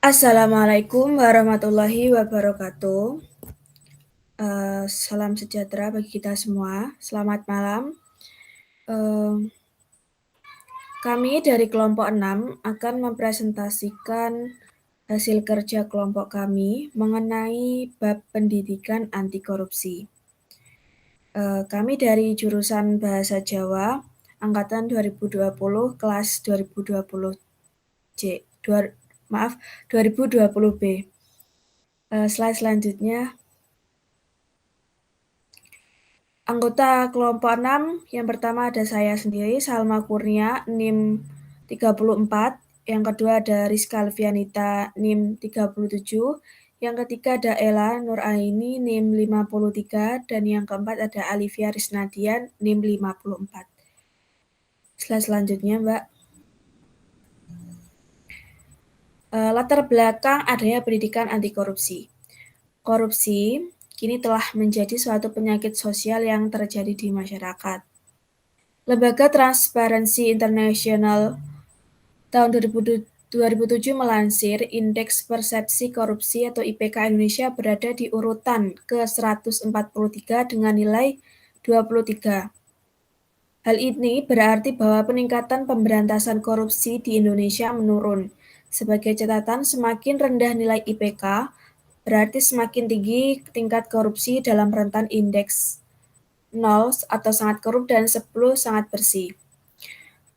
Assalamualaikum warahmatullahi wabarakatuh. Salam sejahtera bagi kita semua. Selamat malam. Eee, Kami dari kelompok 6 akan mempresentasikan hasil kerja kelompok kami mengenai bab pendidikan anti korupsi. Kami dari jurusan Bahasa Jawa angkatan 2020 kelas 2020 C, maaf, 2020 B. Slide selanjutnya. Anggota kelompok 6, yang pertama ada saya sendiri, Salma Kurnia, NIM 34, yang kedua ada Rizka Alfianita, NIM 37, yang ketiga ada Ella Nuraini, NIM 53, dan yang keempat ada Alivia Risnadian, NIM 54. Slide selanjutnya, Mbak. Latar belakang adanya pendidikan anti korupsi. Korupsi kini telah menjadi suatu penyakit sosial yang terjadi di masyarakat. Lembaga Transparency International tahun 2007 melansir Indeks Persepsi Korupsi atau IPK Indonesia berada di urutan ke-143 dengan nilai 23. Hal ini berarti bahwa peningkatan pemberantasan korupsi di Indonesia menurun. Sebagai catatan, semakin rendah nilai IPK, berarti semakin tinggi tingkat korupsi dalam rentan indeks 0 atau sangat korup dan 10 sangat bersih.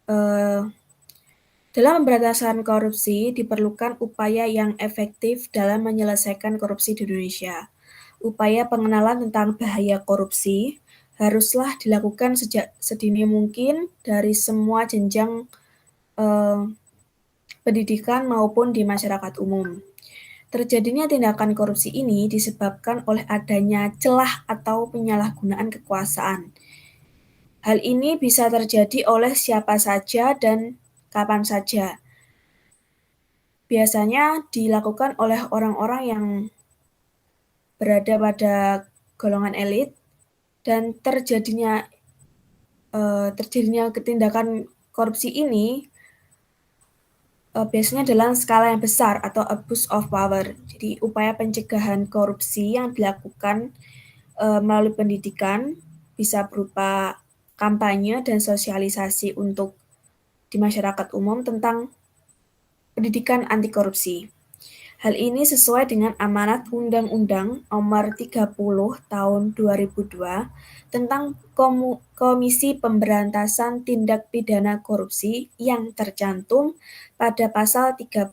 Dalam pemberantasan korupsi, diperlukan upaya yang efektif dalam menyelesaikan korupsi di Indonesia. Upaya pengenalan tentang bahaya korupsi haruslah dilakukan sejak sedini mungkin dari semua jenjang pendidikan maupun di masyarakat umum. Terjadinya tindakan korupsi ini disebabkan oleh adanya celah atau penyalahgunaan kekuasaan. Hal ini bisa terjadi oleh siapa saja dan kapan saja. Biasanya dilakukan oleh orang-orang yang berada pada golongan elit dan terjadinya tindakan korupsi ini biasanya dalam skala yang besar atau abuse of power. Jadi upaya pencegahan korupsi yang dilakukan melalui pendidikan bisa berupa kampanye dan sosialisasi untuk di masyarakat umum tentang pendidikan anti korupsi. Hal ini sesuai dengan amanat Undang-Undang Nomor 30 Tahun 2002 tentang Komisi Pemberantasan Tindak Pidana Korupsi yang tercantum pada pasal 13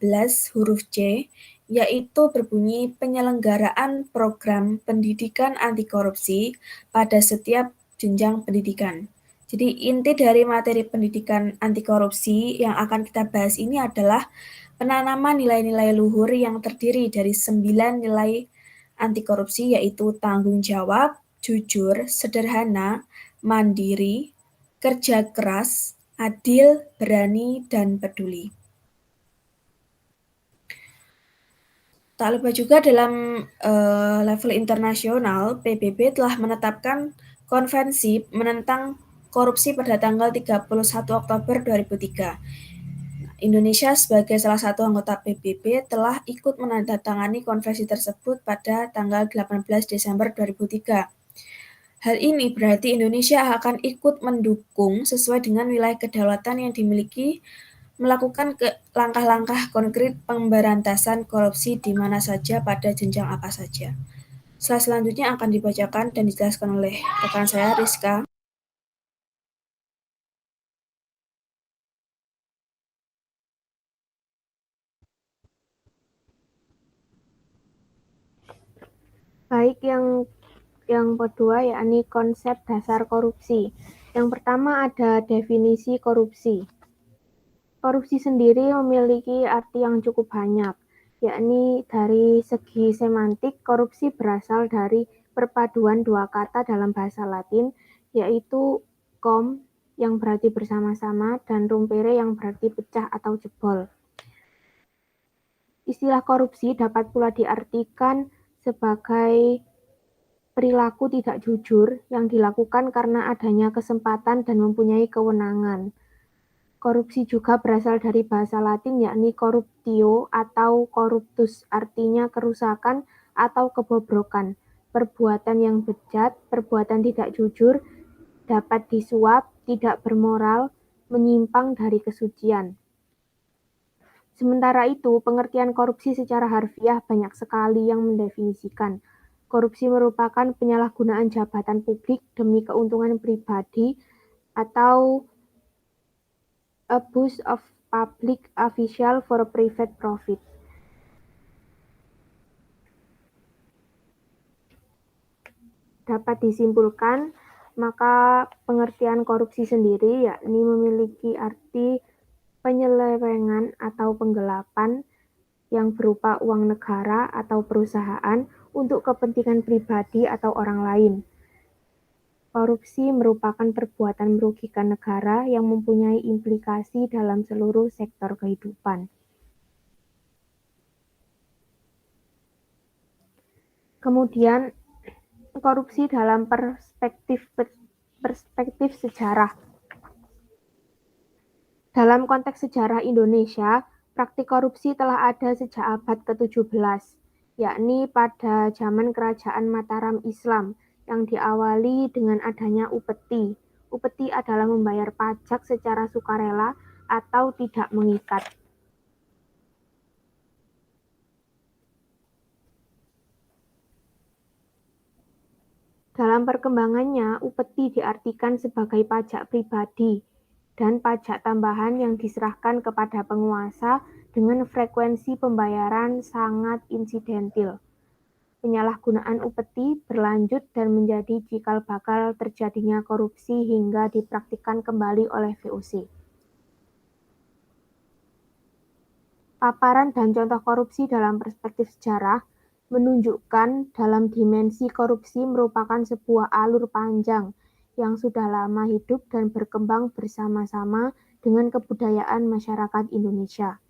huruf C, yaitu berbunyi penyelenggaraan program pendidikan anti korupsi pada setiap jenjang pendidikan. Jadi inti dari materi pendidikan anti korupsi yang akan kita bahas ini adalah penanaman nilai-nilai luhur yang terdiri dari 9 nilai anti korupsi, yaitu tanggung jawab, jujur, sederhana, mandiri, kerja keras, adil, berani, dan peduli. Tak lupa juga dalam level internasional, PBB telah menetapkan konvensi menentang korupsi pada tanggal 31 Oktober 2003. Indonesia sebagai salah satu anggota PBB telah ikut menandatangani konvensi tersebut pada tanggal 18 Desember 2003. Hal ini berarti Indonesia akan ikut mendukung sesuai dengan wilayah kedaulatan yang dimiliki melakukan langkah-langkah konkret pemberantasan korupsi di mana saja pada jenjang apa saja. Slide selanjutnya akan dibacakan dan dijelaskan oleh rekan saya, Rizka. Baik, yang kedua yakni konsep dasar korupsi. Yang pertama ada definisi korupsi. Korupsi sendiri memiliki arti yang cukup banyak, yakni dari segi semantik, korupsi berasal dari perpaduan dua kata dalam bahasa Latin, yaitu com yang berarti bersama-sama dan rumpere yang berarti pecah atau jebol. Istilah korupsi dapat pula diartikan sebagai perilaku tidak jujur yang dilakukan karena adanya kesempatan dan mempunyai kewenangan. Korupsi juga berasal dari bahasa Latin yakni corruptio atau corruptus, artinya kerusakan atau kebobrokan, perbuatan yang bejat, perbuatan tidak jujur, dapat disuap, tidak bermoral, menyimpang dari kesucian. Sementara itu, pengertian korupsi secara harfiah banyak sekali yang mendefinisikan. Korupsi merupakan penyalahgunaan jabatan publik demi keuntungan pribadi atau abuse of public official for private profit. Dapat disimpulkan, maka pengertian korupsi sendiri yakni memiliki arti penyelewengan atau penggelapan yang berupa uang negara atau perusahaan untuk kepentingan pribadi atau orang lain. Korupsi merupakan perbuatan merugikan negara yang mempunyai implikasi dalam seluruh sektor kehidupan. Kemudian, korupsi dalam perspektif sejarah. Dalam konteks sejarah Indonesia, praktik korupsi telah ada sejak abad ke-17, yakni pada zaman Kerajaan Mataram Islam yang diawali dengan adanya upeti. Upeti adalah membayar pajak secara sukarela atau tidak mengikat. Dalam perkembangannya, upeti diartikan sebagai pajak pribadi dan pajak tambahan yang diserahkan kepada penguasa dengan frekuensi pembayaran sangat insidentil. Penyalahgunaan upeti berlanjut dan menjadi cikal bakal terjadinya korupsi hingga dipraktikkan kembali oleh VOC. Paparan dan contoh korupsi dalam perspektif sejarah menunjukkan dalam dimensi korupsi merupakan sebuah alur panjang yang sudah lama hidup dan berkembang bersama-sama dengan kebudayaan masyarakat Indonesia.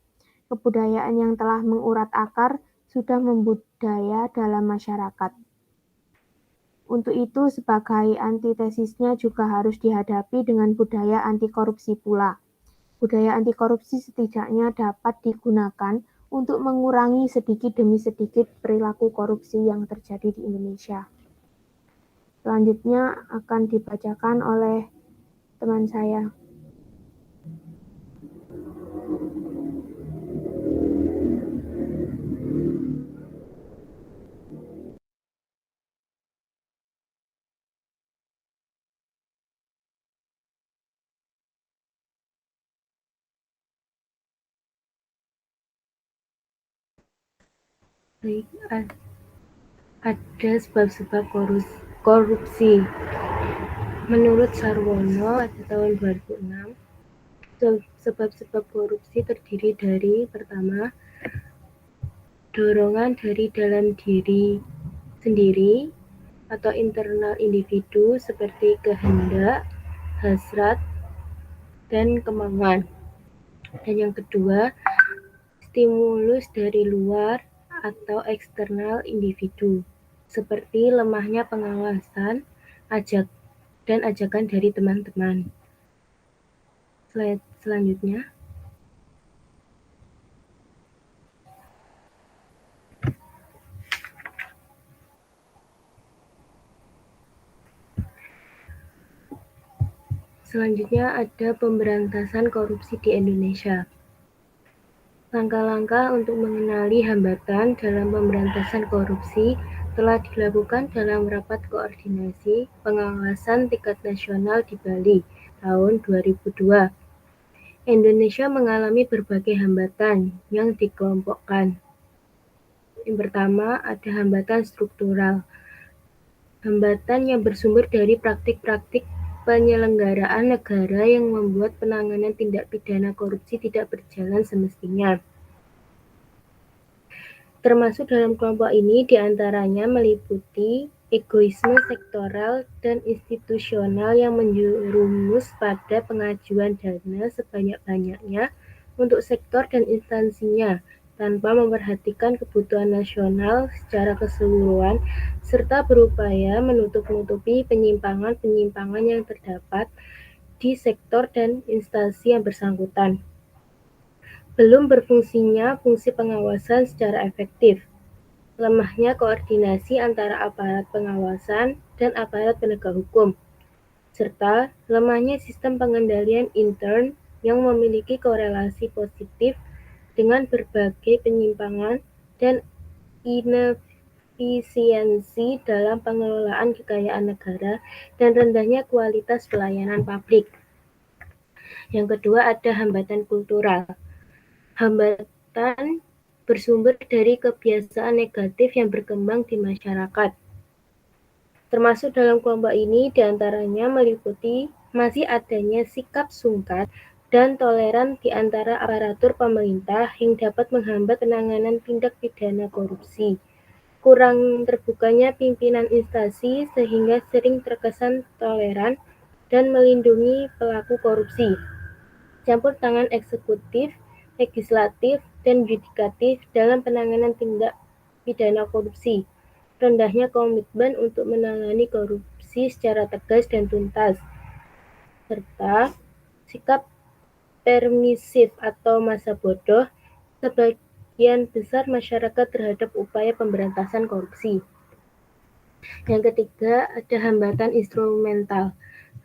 Kebudayaan yang telah mengurat akar sudah membudaya dalam masyarakat. Untuk itu, sebagai antitesisnya juga harus dihadapi dengan budaya anti korupsi pula. Budaya anti korupsi setidaknya dapat digunakan untuk mengurangi sedikit demi sedikit perilaku korupsi yang terjadi di Indonesia. Selanjutnya akan dibacakan oleh teman saya. Baik, ada sebab-sebab korupsi. Menurut Sarwono pada tahun 2006, sebab-sebab korupsi terdiri dari pertama, dorongan dari dalam diri sendiri atau internal individu seperti kehendak, hasrat, dan kemauan. Dan yang kedua, stimulus dari luar atau eksternal individu, seperti lemahnya pengawasan dan ajakan dari teman-teman. Slide selanjutnya. Selanjutnya ada pemberantasan korupsi di Indonesia. Langkah-langkah untuk mengenali hambatan dalam pemberantasan korupsi telah dilakukan dalam rapat koordinasi pengawasan tingkat nasional di Bali tahun 2002. Indonesia mengalami berbagai hambatan yang dikelompokkan. Yang pertama, ada hambatan struktural. Hambatan yang bersumber dari praktik-praktik penyelenggaraan negara yang membuat penanganan tindak pidana korupsi tidak berjalan semestinya. Termasuk dalam kelompok ini diantaranya meliputi egoisme sektoral dan institusional yang menjerumus pada pengajuan dana sebanyak-banyaknya untuk sektor dan instansinya tanpa memperhatikan kebutuhan nasional secara keseluruhan serta berupaya menutup-nutupi penyimpangan-penyimpangan yang terdapat di sektor dan instansi yang bersangkutan. Belum berfungsinya fungsi pengawasan secara efektif. Lemahnya koordinasi antara aparat pengawasan dan aparat penegak hukum, serta lemahnya sistem pengendalian intern yang memiliki korelasi positif dengan berbagai penyimpangan dan inefisiensi dalam pengelolaan kekayaan negara dan rendahnya kualitas pelayanan publik. Yang kedua ada hambatan kultural. Hambatan bersumber dari kebiasaan negatif yang berkembang di masyarakat. Termasuk dalam kelompok ini diantaranya meliputi masih adanya sikap sungkan dan toleran di antara aparatur pemerintah yang dapat menghambat penanganan tindak pidana korupsi. Kurang terbukanya pimpinan instansi sehingga sering terkesan toleran dan melindungi pelaku korupsi. Campur tangan eksekutif, legislatif, dan yudikatif dalam penanganan tindak pidana korupsi. Rendahnya komitmen untuk menangani korupsi secara tegas dan tuntas. Serta sikap permisif atau masa bodoh sebagian besar masyarakat terhadap upaya pemberantasan korupsi. Yang ketiga, ada hambatan instrumental.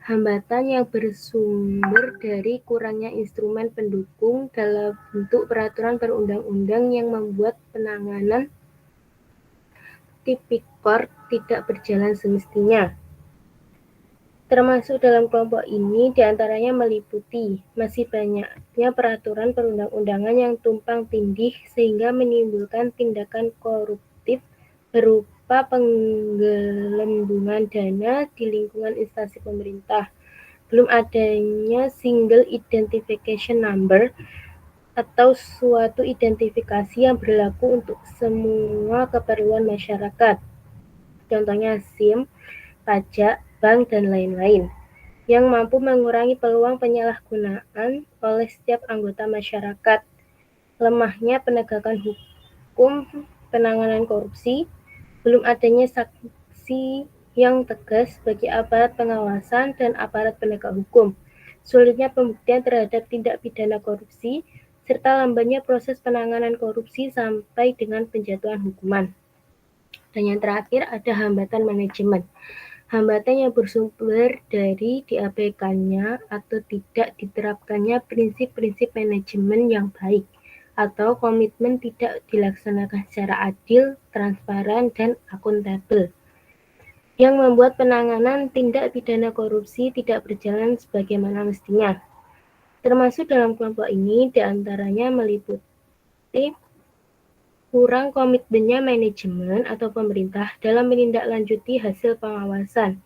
Hambatan yang bersumber dari kurangnya instrumen pendukung dalam bentuk peraturan perundang-undang yang membuat penanganan tipikor tidak berjalan semestinya. Termasuk dalam kelompok ini diantaranya meliputi masih banyaknya peraturan perundang-undangan yang tumpang tindih sehingga menimbulkan tindakan koruptif berupa penggelembungan dana di lingkungan instansi pemerintah. Belum adanya single identification number atau suatu identifikasi yang berlaku untuk semua keperluan masyarakat. Contohnya SIM, pajak, bank, dan lain-lain, yang mampu mengurangi peluang penyalahgunaan oleh setiap anggota masyarakat. Lemahnya penegakan hukum penanganan korupsi, belum adanya sanksi yang tegas bagi aparat pengawasan dan aparat penegak hukum, sulitnya pembuktian terhadap tindak pidana korupsi, serta lambannya proses penanganan korupsi sampai dengan penjatuhan hukuman. Dan yang terakhir ada hambatan manajemen. Hambatan yang bersumber dari diabaikannya atau tidak diterapkannya prinsip-prinsip manajemen yang baik atau komitmen tidak dilaksanakan secara adil, transparan, dan akuntabel yang membuat penanganan tindak pidana korupsi tidak berjalan sebagaimana mestinya. Termasuk dalam kelompok ini diantaranya meliputi kurang komitmennya manajemen atau pemerintah dalam menindaklanjuti hasil pengawasan,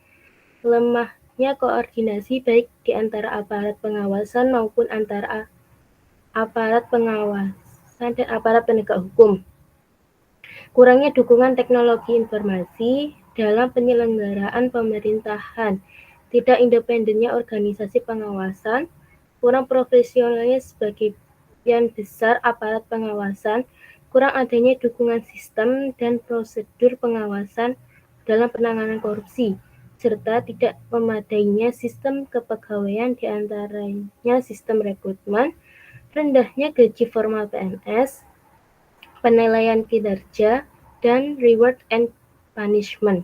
lemahnya koordinasi baik di antara aparat pengawasan maupun antara aparat pengawasan dan aparat penegak hukum, kurangnya dukungan teknologi informasi dalam penyelenggaraan pemerintahan, tidak independennya organisasi pengawasan, kurang profesionalnya sebagian besar aparat pengawasan, kurang adanya dukungan sistem dan prosedur pengawasan dalam penanganan korupsi, serta tidak memadainya sistem kepegawaian di antaranya sistem rekrutmen, rendahnya gaji formal PNS, penilaian kinerja, dan reward and punishment.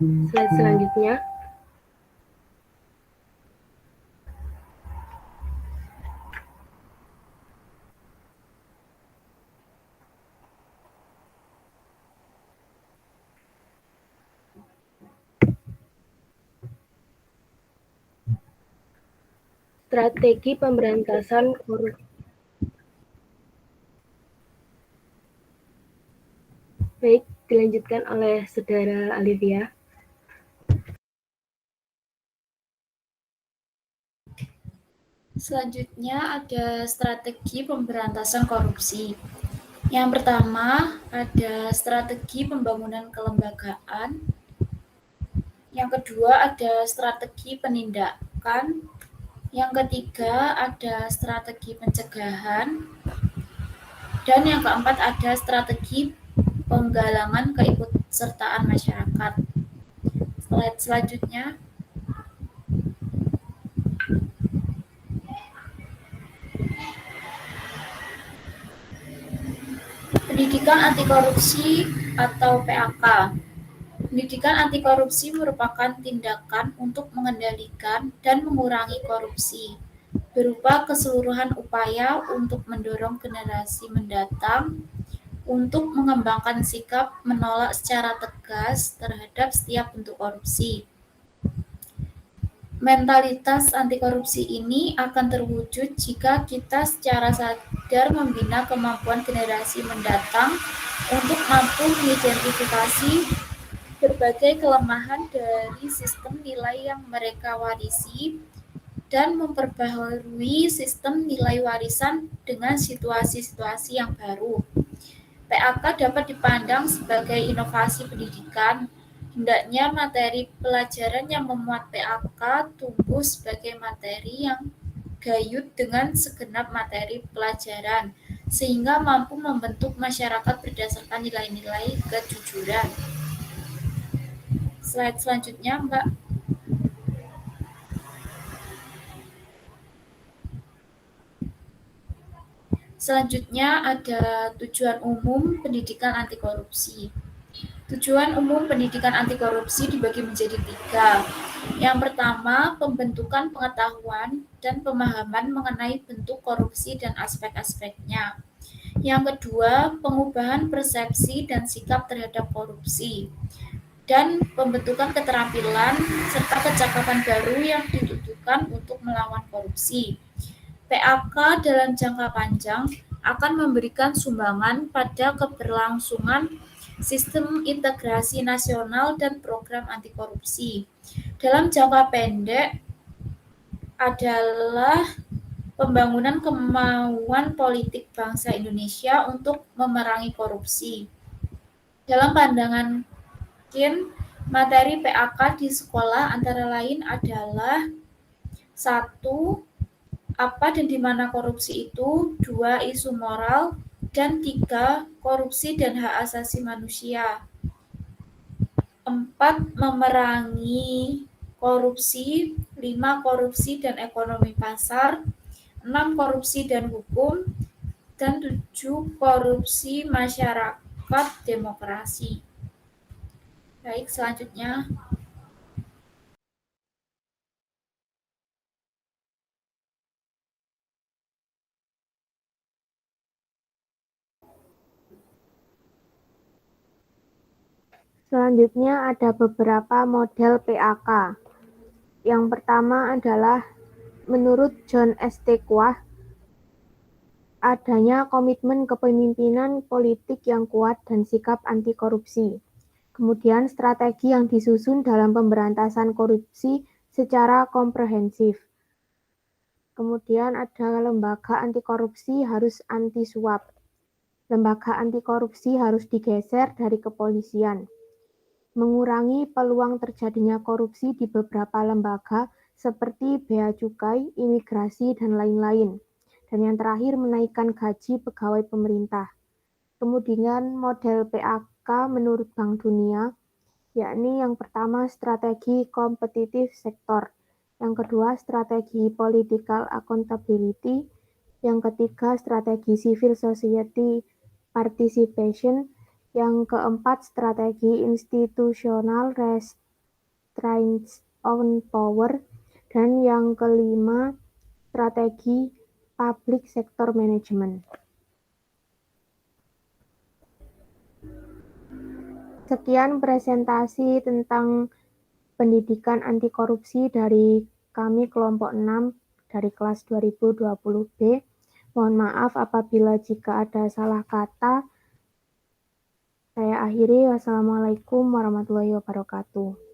Slide selanjutnya. Strategi pemberantasan korupsi. Baik, dilanjutkan oleh Saudara Alivia. Selanjutnya ada strategi pemberantasan korupsi. Yang pertama ada strategi pembangunan kelembagaan. Yang kedua ada strategi penindakan. Yang ketiga ada strategi pencegahan. Dan yang keempat ada strategi penggalangan keikutsertaan masyarakat. Slide selanjutnya. Pendidikan anti korupsi atau PAK. Pendidikan anti korupsi merupakan tindakan untuk mengendalikan dan mengurangi korupsi, berupa keseluruhan upaya untuk mendorong generasi mendatang untuk mengembangkan sikap menolak secara tegas terhadap setiap bentuk korupsi. Mentalitas anti korupsi ini akan terwujud jika kita secara sadar membina kemampuan generasi mendatang untuk mampu mengidentifikasi berbagai kelemahan dari sistem nilai yang mereka warisi dan memperbaharui sistem nilai warisan dengan situasi-situasi yang baru. PAK dapat dipandang sebagai inovasi pendidikan. Hendaknya materi pelajaran yang memuat PAK tumbuh sebagai materi yang gayut dengan segenap materi pelajaran, sehingga mampu membentuk masyarakat berdasarkan nilai-nilai kejujuran. Slide selanjutnya, Mbak. Selanjutnya ada tujuan umum pendidikan anti korupsi. Tujuan umum pendidikan anti korupsi dibagi menjadi 3. Yang pertama, pembentukan pengetahuan dan pemahaman mengenai bentuk korupsi dan aspek-aspeknya. Yang kedua, pengubahan persepsi dan sikap terhadap korupsi. Dan pembentukan keterampilan serta kecakapan baru yang ditujukan untuk melawan korupsi. PAK dalam jangka panjang akan memberikan sumbangan pada keberlangsungan sistem integrasi nasional dan program anti korupsi. Dalam jangka pendek adalah pembangunan kemauan politik bangsa Indonesia untuk memerangi korupsi. Dalam pandangan Kin, materi PAK di sekolah antara lain adalah 1. Apa dan di mana korupsi itu, 2. Isu moral, dan 3. Korupsi dan hak asasi manusia. 4. Memerangi korupsi, 5. Korupsi dan ekonomi pasar, 6. Korupsi dan hukum, dan 7. Korupsi masyarakat demokrasi. Baik, selanjutnya. Selanjutnya ada beberapa model PAK. Yang pertama adalah menurut John S. Tequah, adanya komitmen kepemimpinan politik yang kuat dan sikap anti korupsi. Kemudian strategi yang disusun dalam pemberantasan korupsi secara komprehensif. Kemudian ada lembaga anti korupsi harus anti suap. Lembaga anti korupsi harus digeser dari kepolisian. Mengurangi peluang terjadinya korupsi di beberapa lembaga seperti Bea Cukai, imigrasi, dan lain-lain. Dan yang terakhir, menaikkan gaji pegawai pemerintah. Kemudian model PAK menurut Bank Dunia, yakni yang pertama strategi kompetitif sektor, yang kedua strategi political accountability, yang ketiga strategi civil society participation, yang keempat strategi institutional restraints on power, dan yang kelima strategi public sector management. Sekian presentasi tentang pendidikan anti korupsi dari kami kelompok 6 dari kelas 2020B. Mohon maaf apabila jika ada salah kata. Saya akhiri. Wassalamualaikum warahmatullahi wabarakatuh.